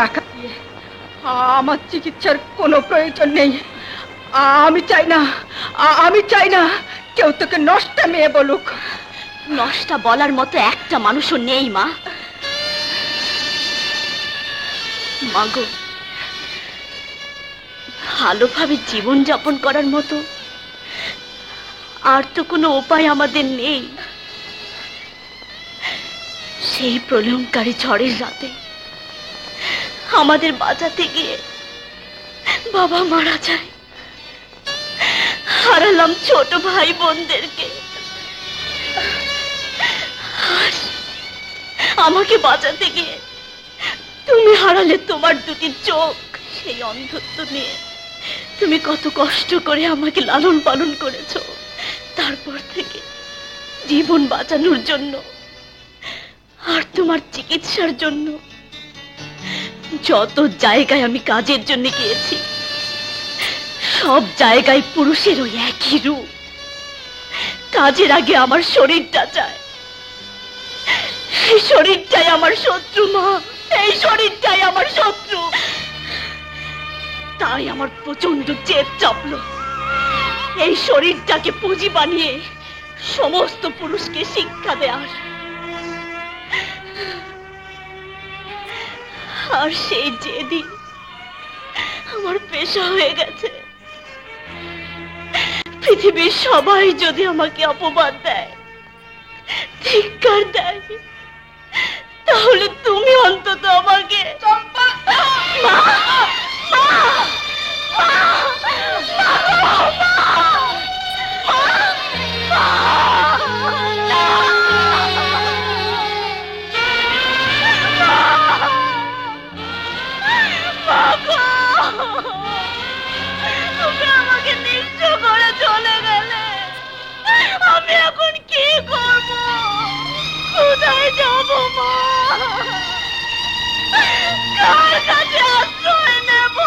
টাকা দিয়ে আমার চিকিৎসার কোনো প্রয়োজন নেই। আমি চাই না কেউ তোকে নষ্টা মেয়ে বলুক। নষ্টা বলার মতো একটা মানুষও নেই মা। মাগো, ভালোভাবে জীবন যাপন করার মতো আর তো কোনো উপায় আমাদের নেই। সেই প্রলয়ঙ্কারী ঝড়ের রাতে আমাদের বাঁচাতে গিয়ে বাবা মারা যায়, হারালাম ছোট ভাই বোনদেরকে। আমাকে বাঁচাতে গিয়ে তুমি হারালে তোমার দুটি চোখ। সেই অন্ধত্ব নিয়ে তুমি কত কষ্ট করে আমাকে লালন পালন করেছো। তারপর থেকে জীবন বাঁচানোর জন্য আর তোমার চিকিৎসার জন্য যত জায়গায় আমি কাজের জন্য গিয়েছি, সব জায়গায় পুরুষের ওই একই রূপ। কাজের আগে আমার শরীরটা চায়। এই শরীরটাই আমার শত্রু মা, এই শরীরটাই আমার শত্রু। তাই আমার প্রচন্ড জেদ চাপলো এই শরীরটাকে পুঁজি বানিয়ে সমস্ত পুরুষকে শিক্ষা দেওয়ার। আর সেই জেদি আমার পেশা হয়ে গেছে। পৃথিবীর সবাই যদি আমাকে অপবাদ দেয়, ধিক্কার দেয়, তাহলে তুমি অন্তত আমাকে তুমি আমাকে নিঃস্ব করে চলে গেলে আমি এখন কি করব? কোথায় যাব মা? কার কাছে আশ্রয় নেব?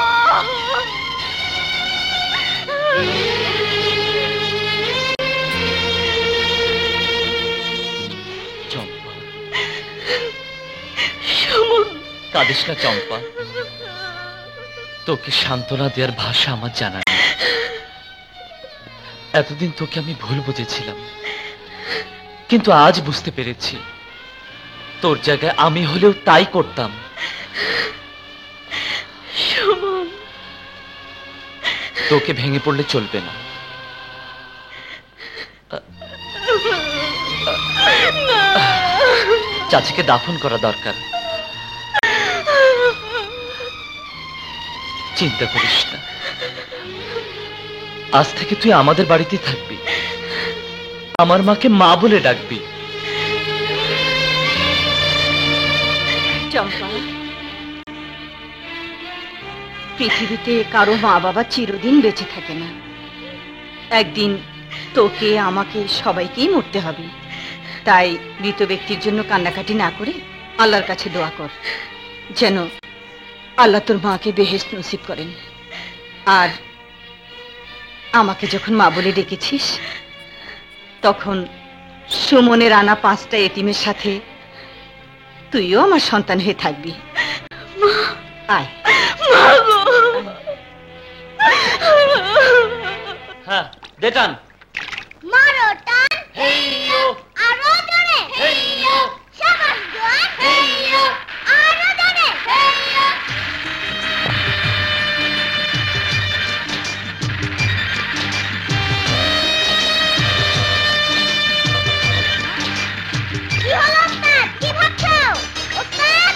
চম্পা, কাঁদিস না চম্পা। তোকে সান্ত্বনা দেওয়ার ভাষা আমার জানা নেই। এতদিন তোকে আমি ভুল বুঝেছিলাম, কিন্তু আজ বুঝতে পেরেছি তোর জায়গায় আমি হলেও তাই করতাম। তোকে ভেঙে পড়লে চলবে না। চাচিকে দাফন করা দরকার। চিন্তা করিস না, আজ থেকে তুই আমাদের বাড়িতে থাকবি, আমার মাকে মা বলে ডাকবি। চম্পা, পৃথিবীতে কারো মা বাবা চিরদিন বেঁচে থাকে না। একদিন তোকে আমাকে সবাইকেই মরতে হবে। তাই মৃত ব্যক্তির জন্য কান্নাকাটি না করে আল্লাহর কাছে দোয়া কর, যেন আল্লাহ তোর মাকে বেহেশত নসিব করেন। আর আমাকে যখন মা বলে ডেকেছিস, তখন সুমনের আনা 5টা এতিমের সাথে তুইও আমার সন্তান হয়ে থাকবি। আয়। হ্যাঁ, দে টান। মারো টান। হেইয়ো। আরো জোরে। হেইয়ো। শাবাশ জোয়ান। হেইয়ো। আরো জোরে। হেইয়ো। কি হলো ওস্তাদ? কি ভাবছো? ওস্তাদ!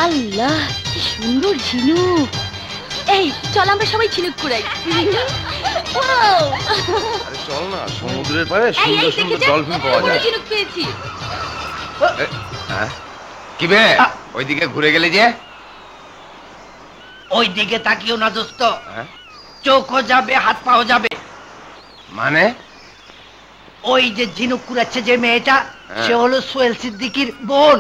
আল্লাহ, কি সুন্দর ঝিনুক। এই চল আমরা সবাই ঝিনুক কুড়াই। আরে চল না, সমুদ্রের পাড়ে সুন্দর সুন্দর ডলফিন পাওয়া যায়। ঝিনুক পেয়েছি। কি বে, ওইদিকে ঘুরে গেলে যে? ওই দিকে তাকিও না দোস্ত, চোখও যাবে হাত পাও যাবে। মানে? ওই যে ঝিনুক কুড়াচ্ছে যে মেয়েটা, সে হলো সোহেল সিদ্দিকীর বোন।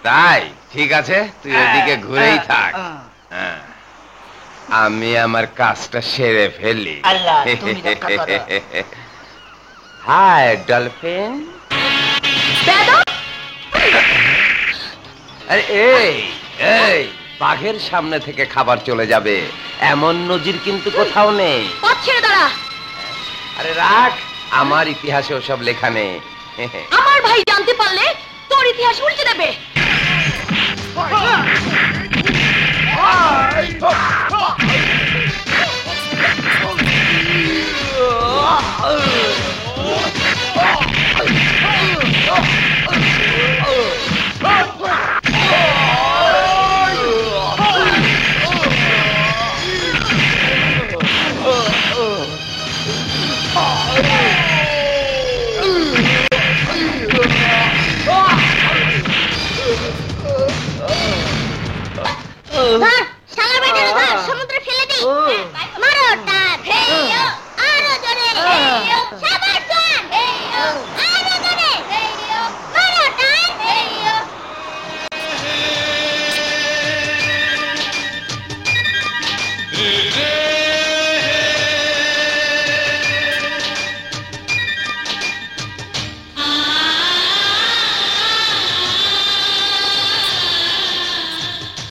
তাই? ঠিক আছে, তুই ওইদিকে ঘুরেই থাক। আমি আমার কাজটা সেরে ফেলি। আল্লাহ, তুমি রক্ষা করো। Hi dolphin. আরে এই এই বাঘের সামনে থেকে খাবার চলে যাবে এমন নজির কিন্তু কোথাও নেই। পথ ছেড়ে দাঁড়া। আরে রাখ, আমার ইতিহাসে ওসব লেখা নেই। আমার ভাই জানতে পারলে তোর ইতিহাস উল্টে দেবে।